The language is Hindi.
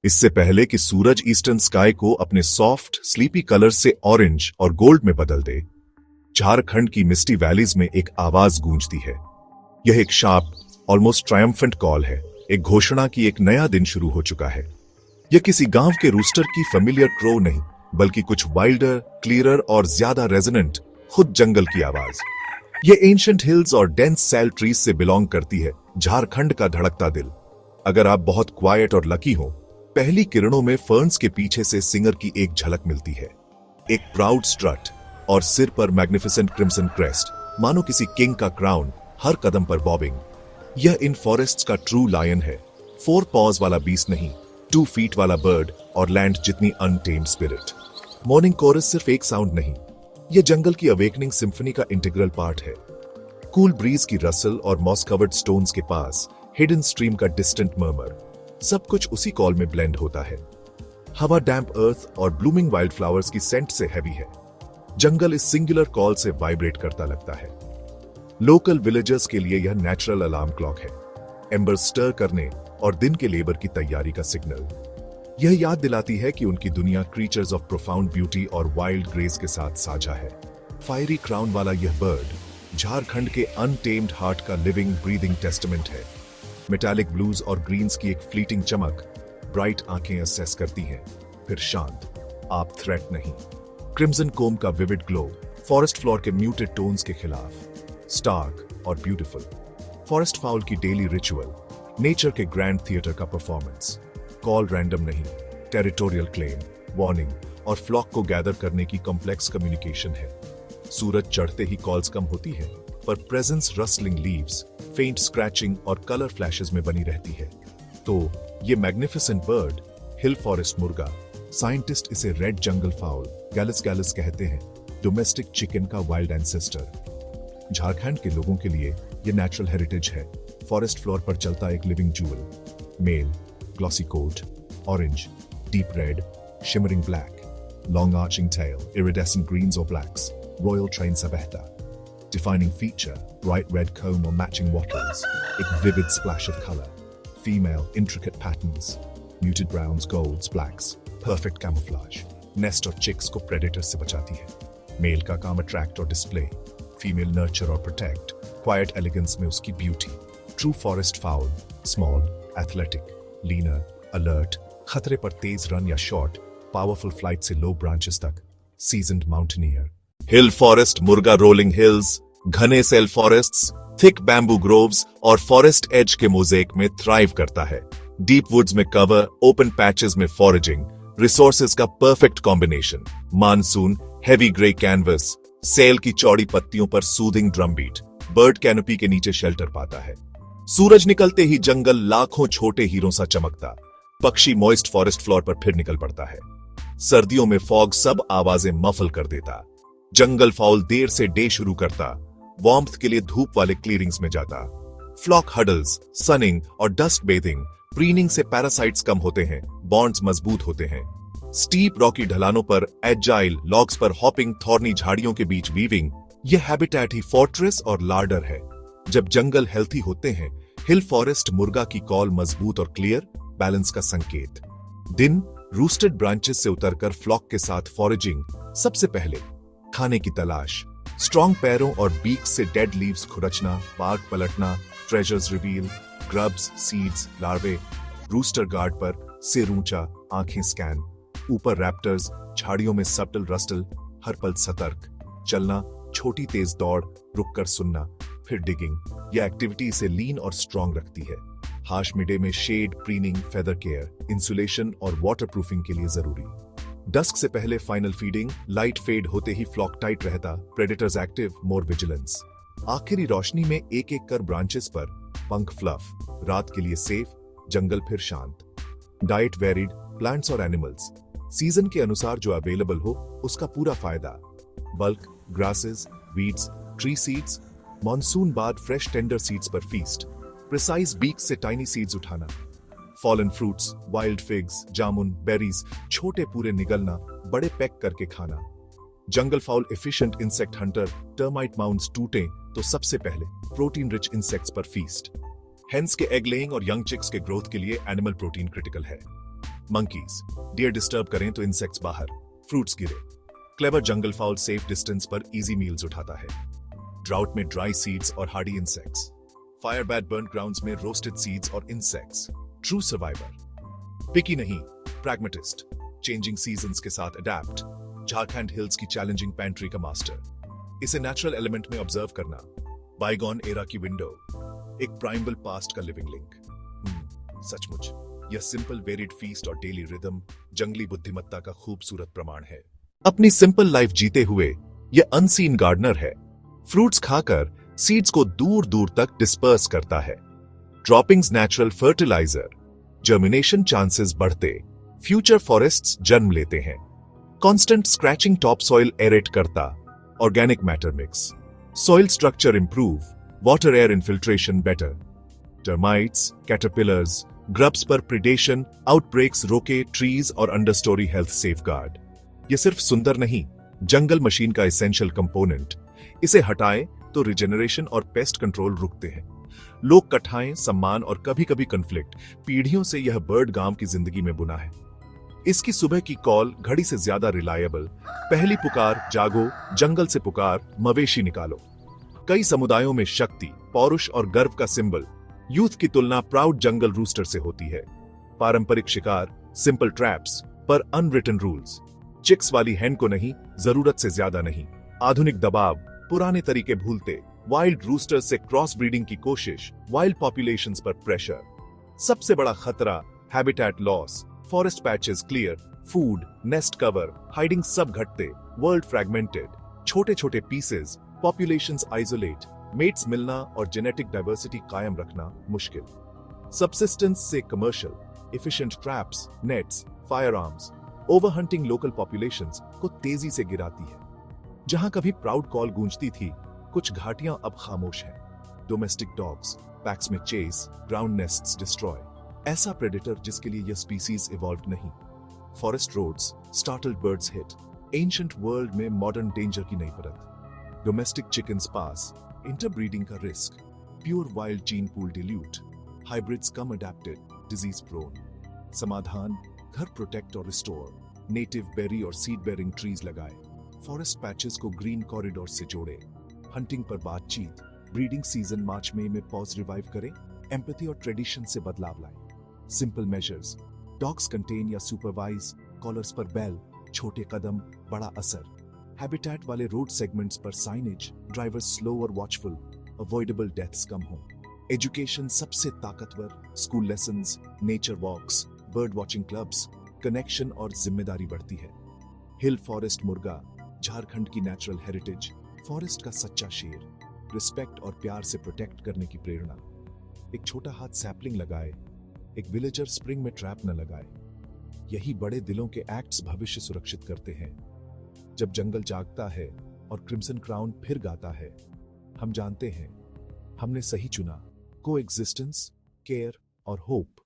इससे पहले कि सूरज ईस्टर्न स्काई को अपने सॉफ्ट स्लीपी कलर से ऑरेंज और गोल्ड में बदल दे, झारखंड की मिस्टी वैलीज में एक आवाज गूंजती है। यह एक शार्प, ऑलमोस्ट ट्रायम्फेंट कॉल है, एक घोषणा की एक नया दिन शुरू हो चुका है। यह किसी गांव के रूस्टर की फेमिलियर क्रो नहीं, बल्कि कुछ वाइल्डर, क्लियरर और ज्यादा रेजोनेंट खुद जंगल की आवाज। ये एंशिएंट हिल्स और डेंस सैल ट्रीज से बिलोंग करती है, झारखंड का धड़कता दिल। अगर आप बहुत क्वाइट और लकी हो, पहली किरणों में फर्न्स के पीछे से सिंगर की एक झलक मिलती है। एक प्राउड स्ट्रट और सिर पर मैग्निफिसेंट क्रिम्सन क्रेस्ट, मानो किसी किंग का क्राउन, हर कदम पर बॉबिंग। यह इन फॉरेस्ट्स का ट्रू लायन है, 4 पॉज वाला बीस्ट नहीं, 2 फीट वाला बर्ड और लैंड जितनी अनटेम्ड स्पिरिट। मॉर्निंग कोरस सिर्फ एक साउंड नहीं, यह जंगल की अवेकनिंग सिम्फनी का इंटीग्रल पार्ट है। कूल ब्रीज की रसल और मॉस कवर्ड स्टोन्स के पास हिडन स्ट्रीम का डिस्टेंट मर्मर, सब कुछ उसी कॉल में ब्लेंड होता है। हवा डैम्प अर्थ और ब्लूमिंग वाइल्ड फ्लावर्स की सेंट से हैवी है। जंगल इस सिंगुलर कॉल से वाइब्रेट करता लगता है। लोकल विलेजर्स के लिए यह नेचुरल अलार्म क्लॉक है, एम्बर स्टर करने और दिन के लेबर की तैयारी का सिग्नल। यह याद दिलाती है कि उनकी दुनिया क्रीचर्स ऑफ प्रोफाउंड ब्यूटी और वाइल्ड ग्रेस के साथ साझा है। फायरी क्राउन वाला यह बर्ड झारखंड के अनटेम्ड हार्ट का लिविंग ब्रीदिंग टेस्टामेंट है। मेटालिक ब्लूज और ग्रीन्स की एक फ्लीटिंग चमक ब्राइट आंखें असेस करती हैं, फिर शांत, आप थ्रेट नहीं। क्रिम्सन कोम का विविड ग्लो फॉरेस्ट फ्लोर के म्यूटेड टोन्स के खिलाफ, स्टार्क और ब्यूटीफुल। फॉरेस्ट फाउल की डेली रिचुअल, नेचर के ग्रैंड थिएटर का परफॉर्मेंस। कॉल रैंडम नहीं, टेरिटोरियल क्लेम, वार्निंग और फ्लॉक को गैदर करने की कॉम्प्लेक्स कम्युनिकेशन है। सूरज चढ़ते ही कॉल्स कम होती है, पर presence rustling leaves, faint scratching और कलर फ्लैशेस में बनी रहती है। तो ये मैग्निफिसेंट बर्ड, हिल फॉरेस्ट मुर्गा, साइंटिस्ट इसे red jungle fowl Gallus gallus कहते हैं, डोमेस्टिक चिकन का वाइल्ड एंसेस्टर। झारखंड के लोगों के लिए ये नेचुरल हेरिटेज है। फॉरेस्ट फ्लोर पर चलता एक living jewel. Male, glossy coat, orange, deep red, shimmering black, long arching tail, iridescent greens और ब्लैक्स, रॉयल ट्रेन सा बहता। Defining feature, bright red comb or matching wattles, a vivid splash of color. Female, intricate patterns, muted browns, golds, blacks, perfect camouflage. Nest और chicks को predators से बचाती है। Male का काम attract और display, female nurture और protect, quiet elegance में उसकी beauty. True forest fowl, small, athletic, leaner, alert, खतरे पर तेज run या short, powerful flight से low branches तक, seasoned mountaineer. हिल फॉरेस्ट मुर्गा रोलिंग हिल्स, घने सेल फॉरेस्ट्स, थिक बैम्बू ग्रोव्स और फॉरेस्ट एज के मोज़ेक में थ्राइव करता है। डीप वुड्स में कवर, ओपन पैचेस में फॉरेजिंग, रिसोर्सेज का perfect combination. Monsoon, heavy grey canvas, सेल की चौड़ी पत्तियों पर soothing drum beat, bird canopy के नीचे शेल्टर पाता है। सूरज निकलते ही जंगल लाखों छोटे हीरों सा चमकता, पक्षी मॉइस्ट फॉरेस्ट फ्लोर पर फिर निकल पड़ता है। सर्दियों में फॉग सब आवाजें मफल कर देता। जंगल फाउल देर से डे शुरू करता, वार्मथ के लिए धूप वाले क्लियरिंग्स में जाता। फ्लॉक हडल्स, सनिंग और डस्ट बेथिंग, प्रीनिंग से पैरासाइट्स कम होते हैं, बॉन्ड्स मजबूत होते हैं। स्टीप रॉकी ढलानों पर एजाइल, लॉग्स पर हॉपिंग, थॉर्नी झाड़ियों के बीच वीविंग, यह हैबिटेट ही फोर्ट्रेस और लार्डर है। जब जंगल हेल्थी होते हैं, हिल फॉरेस्ट मुर्गा की कॉल मजबूत और क्लियर, बैलेंस का संकेत। दिन, रूस्टेड ब्रांचेस से उतरकर फ्लॉक के साथ फॉरेजिंग, सबसे पहले खाने की तलाश, स्ट्रॉन्ग पैरों और बीक से डेड लीव्स खुरचना, पार्क पलटना, ट्रेजर्स रिवील, ग्रब्स, सीड्स, लार्वे। रूस्टर गार्ड पर, सिर ऊंचा, आंखें स्कैन, ऊपर रैप्टर्स, झाड़ियों में सबटल रस्टल, हर पल सतर्क। चलना, छोटी तेज दौड़, रुककर सुनना, फिर डिगिंग। यह एक्टिविटी इसे लीन और स्ट्रॉन्ग रखती है। हार्श मिडे में shade, preening, feather care, insulation और वाटर प्रूफिंग के लिए जरूरी। डस्क से पहले फाइनल फीडिंग, लाइट फेड होते ही फ्लॉक टाइट रहता, प्रेडेटर्स एक्टिव, मोर विजिलेंस। आखिरी रोशनी में एक एक कर ब्रांचेस पर, पंख फ्लफ, रात के लिए सेफ, जंगल फिर शांत। डाइट वेरिड, प्लांट्स और एनिमल्स, सीजन के अनुसार जो अवेलेबल हो उसका पूरा फायदा। Bulk, grasses, weeds, tree seeds, monsoon बाद फ्रेश टेंडर सीड्स पर फीस्ट, प्रिसाइज बीक से टाइनी सीड्स उठाना। फॉलन फ्रूट्स, वाइल्ड फिग्स, जामुन, बेरीज, छोटे पूरे निगलना, बड़े पैक करके खाना। Jungle fowl efficient insect hunter, termite mounds टूटे तो सबसे पहले प्रोटीन रिच इंसेक्ट्स पर फीस्ट। हेंस के एग लेइंग और यंग चिक्स के ग्रोथ के लिए एनिमल प्रोटीन क्रिटिकल है। मंकीज, डियर डिस्टर्ब करें तो इंसेक्ट्स बाहर, फ्रूट्स गिरे। क्लेवर जंगल फाउल सेफ डिस्टेंस पर इजी मील्स उठाता है। ड्राउट में ड्राई सीड्स और Hardy insects, fire bat burn grounds में रोस्टेड सीड्स और इंसेक्ट्स, ट्रू सर्वाइवर। पिकी नहीं, प्रैग्मेटिस्ट, चेंजिंग सीजन्स के साथ अडेप्ट, झारखंड हिल्स की चैलेंजिंग पैंट्री का मास्टर। इसे नेचुरल एलिमेंट में ऑब्जर्व करना, बाइगॉन एरा की विंडो, एक प्राइमल पास्ट का लिविंग लिंक। सचमुच यह सिंपल वेरिड फीस्ट और डेली रिदम जंगली बुद्धिमत्ता का खूबसूरत प्रमाण है। अपनी सिंपल लाइफ जीते हुए यह अनसीन गार्डनर है। फ्रूट्स खाकर सीड्स को दूर दूर तक डिस्पर्स करता है। Droppings natural fertiliser, germination chances बढ़ते, फ्यूचर फॉरेस्ट्स जन्म लेते हैं। Constant scratching top soil aerate करता, organic matter mix, soil structure improve, water air infiltration better. Termites, caterpillars, grubs पर प्रिडेशन आउटब्रेक्स रोके, ट्रीज और अंडरस्टोरी हेल्थ सेफगार्ड। यह सिर्फ सुंदर नहीं, जंगल मशीन का एसेंशियल कंपोनेंट। इसे हटाएं तो रिजेनरेशन और पेस्ट कंट्रोल रुकते हैं। लोग कठाएं, सम्मान और कभी कभी कंफ्लिक्ट, पीढ़ियों से यह बर्ड गांव की जिंदगी में बुना है। इसकी सुबह की कॉल घड़ी से ज्यादा रिलायबल। पहली पुकार, जागो, जंगल से पुकार, मवेशी निकालो। कई समुदायों में शक्ति, पौरुष और गर्व का सिंबल। यूथ की तुलना प्राउड जंगल रूस्टर से होती है। पारंपरिक शिकार, सिंपल ट्रैप्स पर अनरिटन रूल्स। चिक्स वाली हैन को नहीं, जरूरत से ज्यादा नहीं। आधुनिक दबाव, पुराने तरीके भूलते, वाइल्ड रूस्टर से क्रॉस ब्रीडिंग की कोशिश, वाइल्ड पॉपुलेशंस पर प्रेशर। सबसे बड़ा खतरा, habitat loss, forest patches clear, food, nest cover, hiding सब घटते, वर्ल्ड फ्रैगमेंटेड, छोटे छोटे पीसेस, पॉपुलेशंस आइसोलेट, मेट्स मिलना और जेनेटिक डाइवर्सिटी कायम रखना मुश्किल। सबसिस्टेंस से commercial, efficient traps, nets, firearms, overhunting local populations को तेजी से गिराती है। जहां कभी प्राउड कॉल गूंजती थी, कुछ घाटियां अब खामोश हैं। डोमेस्टिक डॉग्स, पैक्स में चेस, ग्राउंड नेस्ट्स डिस्ट्रॉय। ऐसा प्रेडेटर जिसके लिए यह स्पीसीज इवॉल्व नहीं। Forest roads, startled birds hit, ancient world में मॉडर्न डेंजर की नई परत। डोमेस्टिक चिकन्स पास, इंटरब्रीडिंग का risk, pure wild gene pool dilute, hybrids कम अडेप्टेड, डिजीज प्रोन। समाधान, घर प्रोटेक्ट और रिस्टोर, नेटिव बेरी और सीड बेरिंग ट्रीज लगाए, फॉरेस्ट पैचेस को ग्रीन कॉरिडोर से जोड़े, हंटिंग पर बातचीत, ब्रीडिंग सीजन मार्च मई में पॉज रिवाइव करें, एम्पैथी और ट्रेडिशन से बदलाव लाएं। सिंपल मेजर्स, डॉग्स कंटेन या सुपरवाइज, कॉलर्स पर बेल, छोटे कदम, बड़ा असर। हैबिटेट वाले रोड सेगमेंट्स पर साइनेज, ड्राइवर्स स्लो और वॉचफुल, अवॉइडेबल डेथ्स कम हो। एजुकेशन सबसे ताकतवर, school lessons, nature walks, bird watching clubs, connection और जिम्मेदारी बढ़ती है। हिल फॉरेस्ट मुर्गा, झारखंड की नेचुरल हेरिटेज, फॉरेस्ट का सच्चा शेर, रिस्पेक्ट और प्यार से प्रोटेक्ट करने की प्रेरणा। एक छोटा हाथ सैपलिंग लगाए, एक विलेजर स्प्रिंग में ट्रैप न लगाए। यही बड़े दिलों के एक्ट्स भविष्य सुरक्षित करते हैं। जब जंगल जागता है और क्रिम्सन क्राउन फिर गाता है, हम जानते हैं हमने सही चुना। को एग्जिस्टेंस, केयर और होप।